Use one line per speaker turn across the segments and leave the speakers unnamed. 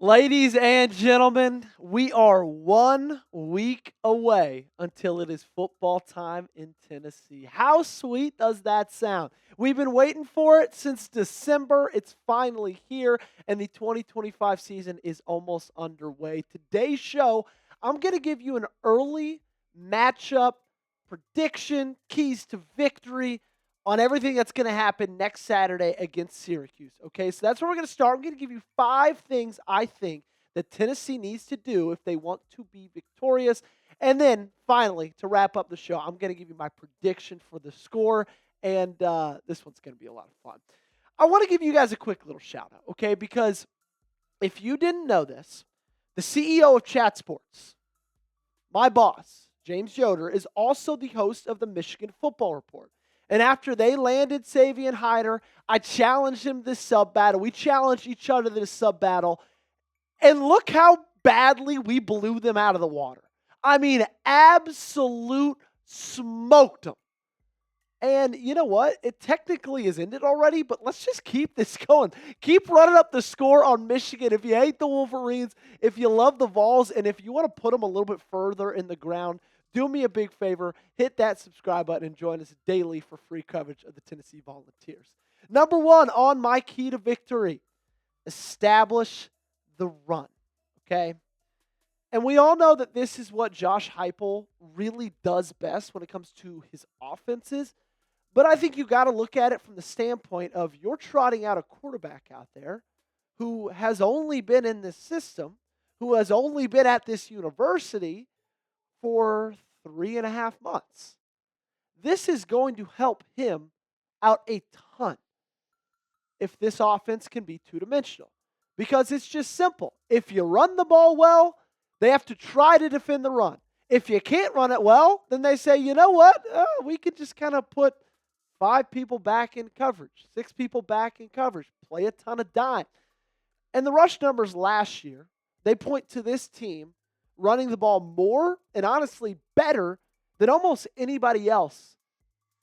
Ladies and gentlemen, we are 1 week away until it is football time in Tennessee. How sweet does that sound? We've been waiting for it since December. It's finally here, and the 2025 season is almost underway. Today's show, I'm going to give you an early matchup prediction, keys to victory on everything that's going to happen next Saturday against Syracuse. Okay, so that's where we're going to start. I'm going to give you 5 things I think that Tennessee needs to do if they want to be victorious. And then finally, to wrap up the show, I'm going to give you my prediction for the score. And this one's going to be a lot of fun. I want to give you guys a quick little shout out, okay? Because if you didn't know this, the CEO of Chat Sports, my boss, James Yoder, is also the host of the Michigan Football Report. And after they landed Savion Hyder, I challenged him to this sub battle. We challenged each other to this sub battle. And look how badly we blew them out of the water. I mean, absolute smoked them. And you know what? It technically is ended already, but let's just keep this going. Keep running up the score on Michigan. If you hate the Wolverines, if you love the Vols, and if you want to put them a little bit further in the ground, do me a big favor. Hit that subscribe button and join us daily for free coverage of the Tennessee Volunteers. Number one on my key to victory, establish the run, okay? And we all know that this is what Josh Heupel really does best when it comes to his offenses. But I think you got to look at it from the standpoint of you're trotting out a quarterback out there who has only been in this system, who has only been at this university for 3.5 months. This is going to help him out a ton if this offense can be two-dimensional. Because it's just simple. If you run the ball well, they have to try to defend the run. If you can't run it well, then they say, you know what? We could just kind of put 5 people back in coverage, 6 people back in coverage, play a ton of dime. And the rush numbers last year, they point to this team running the ball more and honestly better than almost anybody else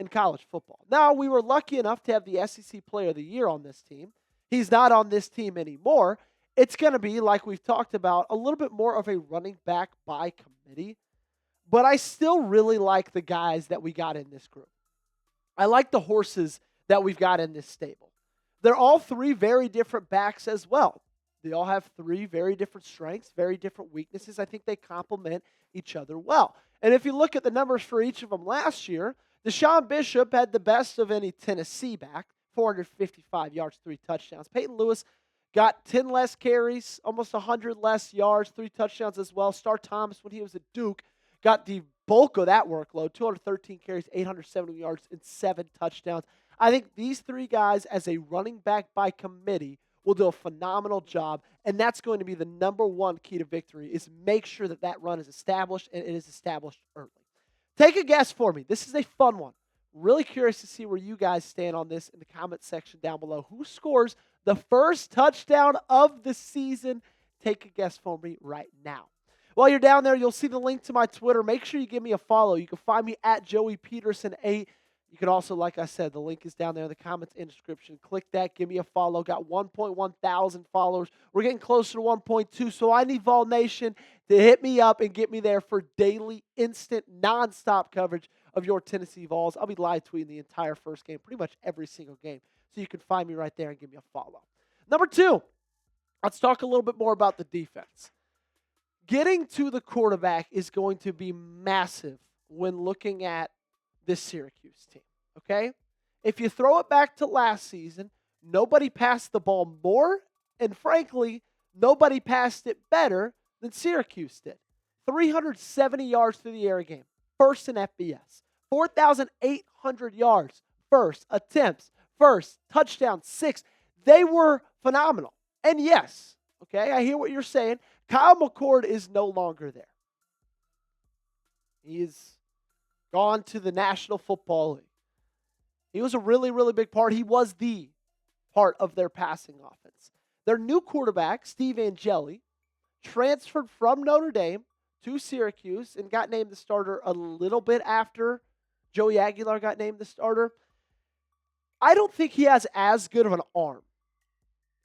in college football. Now, we were lucky enough to have the SEC Player of the Year on this team. He's not on this team anymore. It's going to be, like we've talked about, a little bit more of a running back by committee. But I still really like the guys that we got in this group. I like the horses that we've got in this stable. They're all 3 very different backs as well. They all have 3 very different strengths, very different weaknesses. I think they complement each other well. And if you look at the numbers for each of them last year, DeSean Bishop had the best of any Tennessee back, 455 yards, 3 touchdowns. Peyton Lewis got 10 less carries, almost 100 less yards, 3 touchdowns as well. Star Thomas, when he was at Duke, got the bulk of that workload, 213 carries, 870 yards, and 7 touchdowns. I think these 3 guys, as a running back by committee, will do a phenomenal job, and that's going to be the number one key to victory, is make sure that that run is established, and it is established early. Take a guess for me. This is a fun one. Really curious to see where you guys stand on this in the comment section down below. Who scores the first touchdown of the season? Take a guess for me right now. While you're down there, you'll see the link to my Twitter. Make sure you give me a follow. You can find me at Joey Petersen 8. You can also, like I said, the link is down there in the comments and description. Click that. Give me a follow. Got 1.1 thousand followers. We're getting closer to 1.2, so I need Vol Nation to hit me up and get me there for daily, instant, nonstop coverage of your Tennessee Vols. I'll be live tweeting the entire first game, pretty much every single game. So you can find me right there and give me a follow. Number 2, let's talk a little bit more about the defense. Getting to the quarterback is going to be massive when looking at this Syracuse team, okay? If you throw it back to last season, nobody passed the ball more, and frankly, nobody passed it better than Syracuse did. 370 yards through the air game, first in FBS. 4,800 yards, first attempts, first touchdown, 6. They were phenomenal. And yes, okay, I hear what you're saying. Kyle McCord is no longer there. He is gone to the National Football League. He was a really, really big part. He was the part of their passing offense. Their new quarterback, Steve Angeli, transferred from Notre Dame to Syracuse and got named the starter a little bit after Joey Aguilar got named the starter. I don't think he has as good of an arm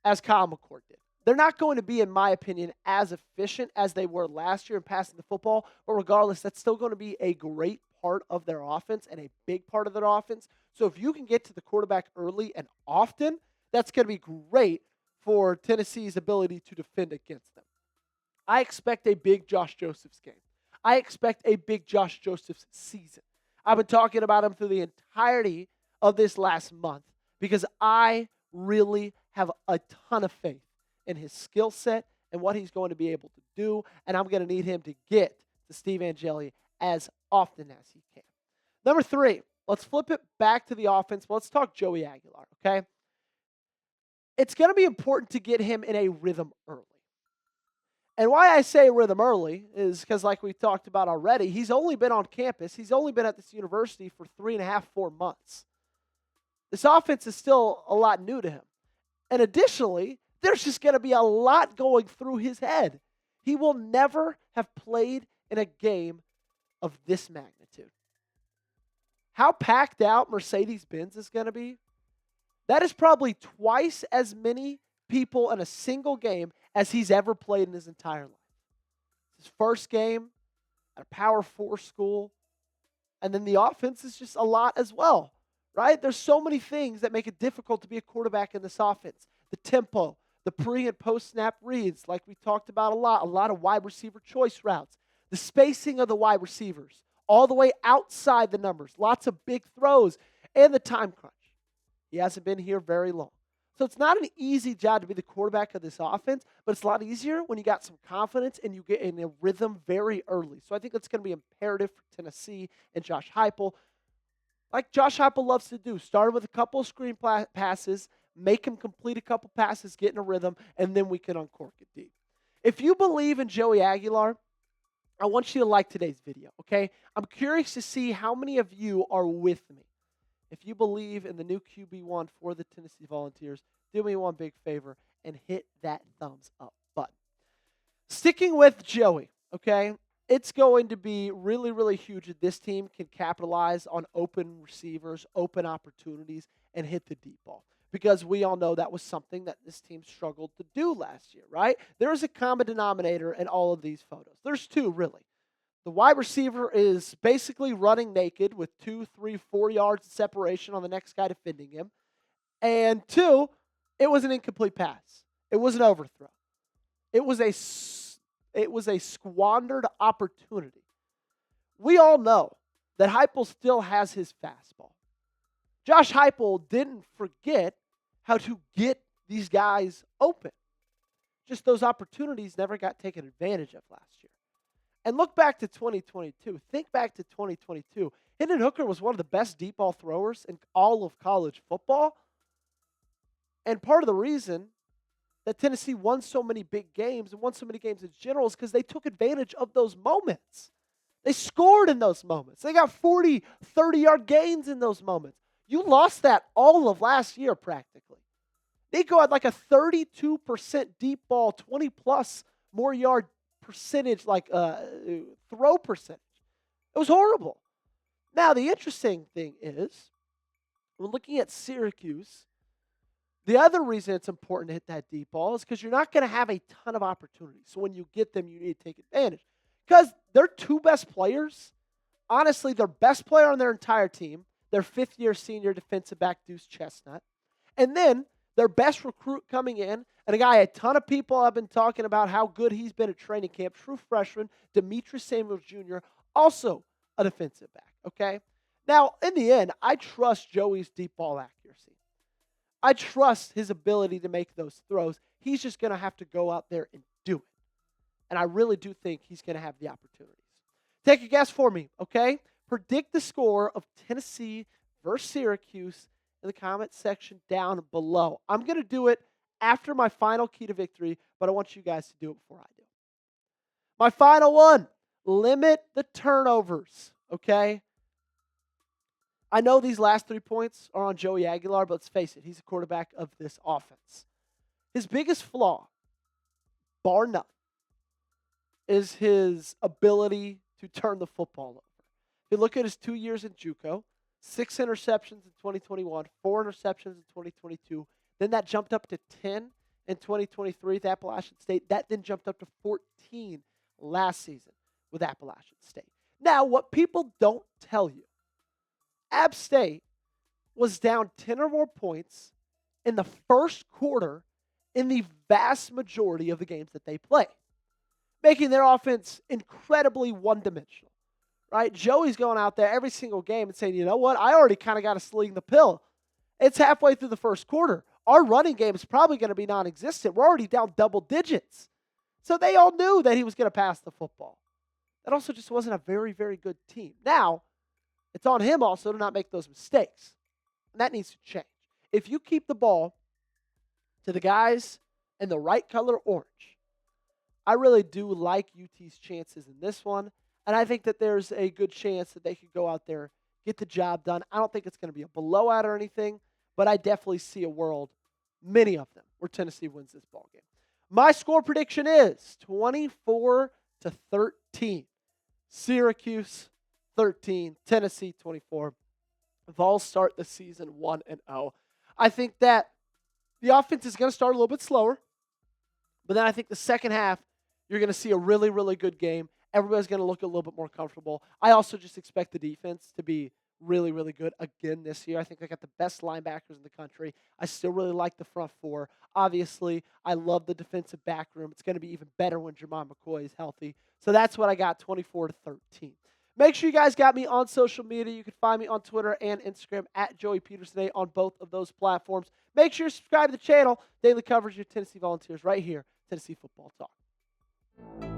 as Kyle McCord did. They're not going to be, in my opinion, as efficient as they were last year in passing the football, but regardless, that's still going to be a great part of their offense and a big part of their offense. So if you can get to the quarterback early and often, that's going to be great for Tennessee's ability to defend against them. I expect a big Josh Josephs game. I expect a big Josh Josephs season. I've been talking about him through the entirety of this last month because I really have a ton of faith in his skill set and what he's going to be able to do, and I'm going to need him to get to Steve Angeli as often as he can. Number 3, let's flip it back to the offense. Let's talk Joey Aguilar, okay? It's going to be important to get him in a rhythm early. And why I say rhythm early is because, like we talked about already, he's only been on campus. He's only been at this university for 3.5, 4 months. This offense is still a lot new to him. And additionally, there's just going to be a lot going through his head. He will never have played in a game of this magnitude. How packed out Mercedes-Benz is going to be, that is probably twice as many people in a single game as he's ever played in his entire life. His first game at a Power 4 school, and then the offense is just a lot as well, right? There's so many things that make it difficult to be a quarterback in this offense. The tempo, the pre- and post-snap reads, like we talked about a lot of wide receiver choice routes, the spacing of the wide receivers, all the way outside the numbers, lots of big throws, and the time crunch. He hasn't been here very long. So it's not an easy job to be the quarterback of this offense, but it's a lot easier when you got some confidence and you get in a rhythm very early. So I think that's going to be imperative for Tennessee and Josh Heupel. Like Josh Heupel loves to do, start with a couple of screen passes, make him complete a couple passes, get in a rhythm, and then we can uncork it deep. If you believe in Joey Aguilar, I want you to like today's video, okay? I'm curious to see how many of you are with me. If you believe in the new QB1 for the Tennessee Volunteers, do me one big favor and hit that thumbs up button. Sticking with Joey, okay, it's going to be really, really huge that this team can capitalize on open receivers, open opportunities, and hit the deep ball. Because we all know that was something that this team struggled to do last year, right? There is a common denominator in all of these photos. There's 2, really. The wide receiver is basically running naked with 2, 3, 4 yards of separation on the next guy defending him. And 2, it was an incomplete pass. It was an overthrow. It was a squandered opportunity. We all know that Heupel still has his fastball. Josh Heupel didn't forget how to get these guys open. Just those opportunities never got taken advantage of last year. And look back to 2022. Think back to 2022. Hendon Hooker was one of the best deep ball throwers in all of college football. And part of the reason that Tennessee won so many big games and won so many games in general is because they took advantage of those moments. They scored in those moments. They got 40, 30-yard gains in those moments. You lost that all of last year practically. Nico had like a 32% deep ball, 20-plus more yard percentage, throw percentage. It was horrible. Now, the interesting thing is, when looking at Syracuse, the other reason it's important to hit that deep ball is because you're not going to have a ton of opportunities. So when you get them, you need to take advantage. Because their 2 best players, honestly, their best player on their entire team, their 5th-year senior defensive back, Deuce Chestnut, and then their best recruit coming in, and a guy a ton of people have been talking about how good he's been at training camp, true freshman, Demetrius Samuels Jr., also a defensive back, okay? Now, in the end, I trust Joey's deep ball accuracy. I trust his ability to make those throws. He's just going to have to go out there and do it. And I really do think he's going to have the opportunities. Take a guess for me, okay? Predict the score of Tennessee versus Syracuse in the comment section down below. I'm going to do it after my final key to victory, but I want you guys to do it before I do. My final one, limit the turnovers, okay? I know these last 3 points are on Joey Aguilar, but let's face it, he's the quarterback of this offense. His biggest flaw, bar none, is his ability to turn the football over. If you look at his 2 years in JUCO, 6 interceptions in 2021, 4 interceptions in 2022, then that jumped up to 10 in 2023 with Appalachian State. That then jumped up to 14 last season with Appalachian State. Now, what people don't tell you, App State was down 10 or more points in the first quarter in the vast majority of the games that they play, making their offense incredibly one-dimensional, right? Joey's going out there every single game and saying, you know what, I already kind of got a sling the pill. It's halfway through the first quarter. Our running game is probably going to be non-existent. We're already down double digits. So they all knew that he was going to pass the football. That also just wasn't a very, very good team. Now, it's on him also to not make those mistakes. And that needs to change. If you keep the ball to the guys in the right color orange, I really do like UT's chances in this one. And I think that there's a good chance that they could go out there, get the job done. I don't think it's going to be a blowout or anything, but I definitely see a world, many of them, where Tennessee wins this ball game. My score prediction is 24-13. Syracuse 13, Tennessee 24. Vols start the season 1-0. I think that the offense is going to start a little bit slower, but then I think the second half, you're going to see a really, really good game. Everybody's going to look a little bit more comfortable. I also just expect the defense to be really, really good again this year. I think they got the best linebackers in the country. I still really like the front four. Obviously, I love the defensive back room. It's going to be even better when Jermon McCoy is healthy. So that's what I got, 24-13. Make sure you guys got me on social media. You can find me on Twitter and Instagram at Joey Petersen on both of those platforms. Make sure you subscribe to the channel. Daily coverage of your Tennessee Volunteers right here, Tennessee Football Talk.